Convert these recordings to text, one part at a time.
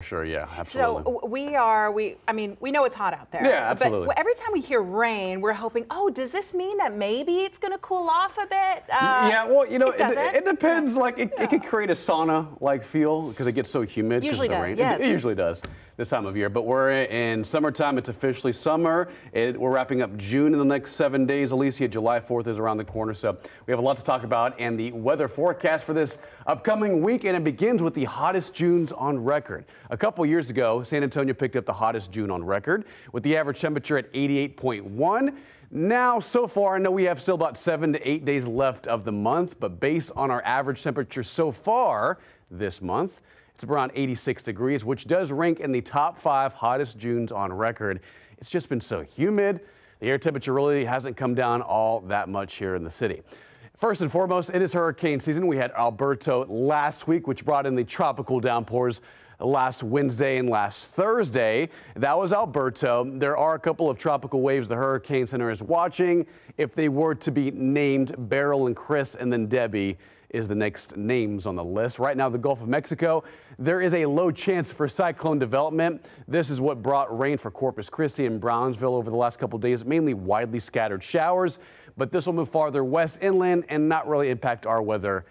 Sure, yeah, absolutely. So I mean, we know it's hot out there. Yeah, absolutely. But every time we hear rain, we're hoping, oh, does this mean that maybe it's going to cool off a bit? Yeah, well, it depends. Yeah. Like, it could create a sauna-like feel because it gets so humid because of the rain. Yes. It usually does this time of year. But we're in summertime. It's officially summer. We're wrapping up June in the next 7 days. Alicia, July 4th is around the corner. So we have a lot to talk about. And the weather forecast for this upcoming week, and it begins with the hottest Junes on record. A couple years ago, San Antonio picked up the hottest June on record with the average temperature at 88.1. Now, so far, I know we have still about 7 to 8 days left of the month, but based on our average temperature so far this month, it's around 86 degrees, which does rank in the top 5 hottest Junes on record. It's just been so humid. The air temperature really hasn't come down all that much here in the city. First and foremost, it is hurricane season. We had Alberto last week, which brought in the tropical downpours last Wednesday and last Thursday. That was Alberto. There are a couple of tropical waves the Hurricane Center is watching. If they were to be named, Beryl and Chris, and then Debbie is the next names on the list. Right now, the Gulf of Mexico, there is a low chance for cyclone development. This is what brought rain for Corpus Christi and Brownsville over the last couple of days, mainly widely scattered showers. But this will move farther west inland and not really impact our weather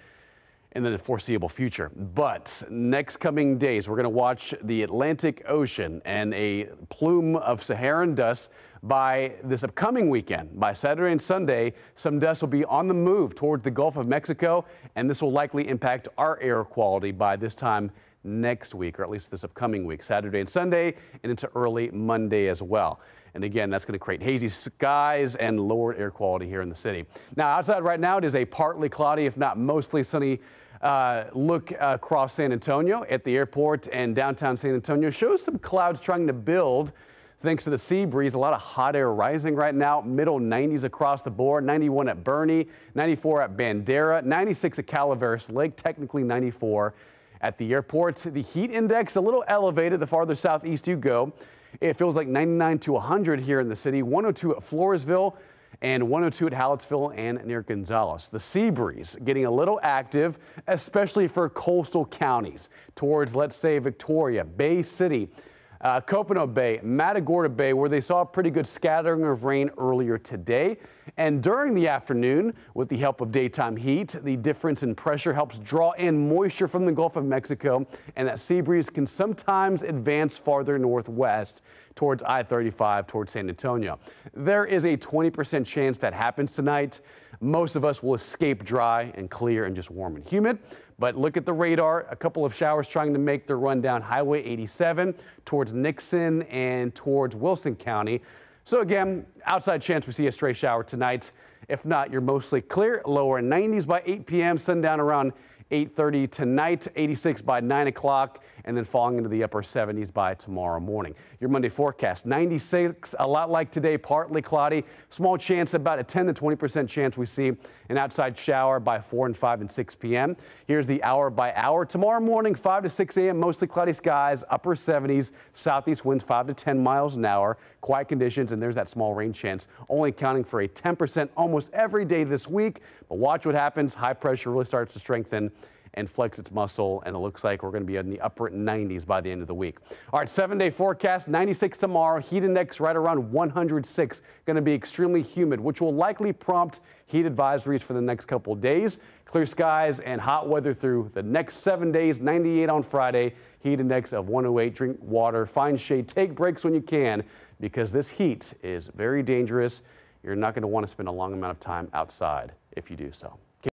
in the foreseeable future. But next coming days, we're going to watch the Atlantic Ocean and a plume of Saharan dust by this upcoming weekend. By Saturday and Sunday, some dust will be on the move toward the Gulf of Mexico, and this will likely impact our air quality by this time next week, or at least this upcoming week, Saturday and Sunday, and into early Monday as well. And again, that's going to create hazy skies and lower air quality here in the city. Now, outside right now, it is a partly cloudy, if not mostly sunny look across San Antonio at the airport, and downtown San Antonio shows some clouds trying to build thanks to the sea breeze. A lot of hot air rising right now. Middle 90s across the board. 91 at Bernie, 94 at Bandera, 96 at Calaveras Lake, technically 94 at the airport. The heat index a little elevated the farther southeast you go. It feels like 99 to 100 here in the city. 102 at Floresville and 102 at Hallettsville and near Gonzales. The sea breeze getting a little active, especially for coastal counties towards, let's say, Victoria, Bay City, Copano Bay, Matagorda Bay, where they saw a pretty good scattering of rain earlier today. And during the afternoon, with the help of daytime heat, the difference in pressure helps draw in moisture from the Gulf of Mexico, and that sea breeze can sometimes advance farther northwest towards I-35 towards San Antonio. There is a 20% chance that happens tonight. Most of us will escape dry and clear and just warm and humid. But look at the radar. A couple of showers trying to make their run down Highway 87 towards Nixon and towards Wilson County. So again, outside chance we see a stray shower tonight. If not, you're mostly clear. Lower 90s by 8 p.m. Sundown around 8:30 tonight, 86 by 9 o'clock, and then falling into the upper 70s by tomorrow morning. Your Monday forecast, 96, a lot like today, partly cloudy. Small chance, about a 10 to 20% chance we see an outside shower by 4 and 5 and 6 p.m. Here's the hour by hour. Tomorrow morning, 5 to 6 a.m., mostly cloudy skies, upper 70s, southeast winds 5 to 10 miles an hour, quiet conditions, and there's that small rain chance, only accounting for a 10% almost every day this week. But watch what happens. High pressure really starts to strengthen and flex its muscle, and it looks like we're going to be in the upper 90s by the end of the week. All right, 7-day forecast, 96 tomorrow, heat index right around 106, going to be extremely humid, which will likely prompt heat advisories for the next couple of days. Clear skies and hot weather through the next 7 days, 98 on Friday, heat index of 108, drink water, find shade, take breaks when you can, because this heat is very dangerous. You're not going to want to spend a long amount of time outside if you do so.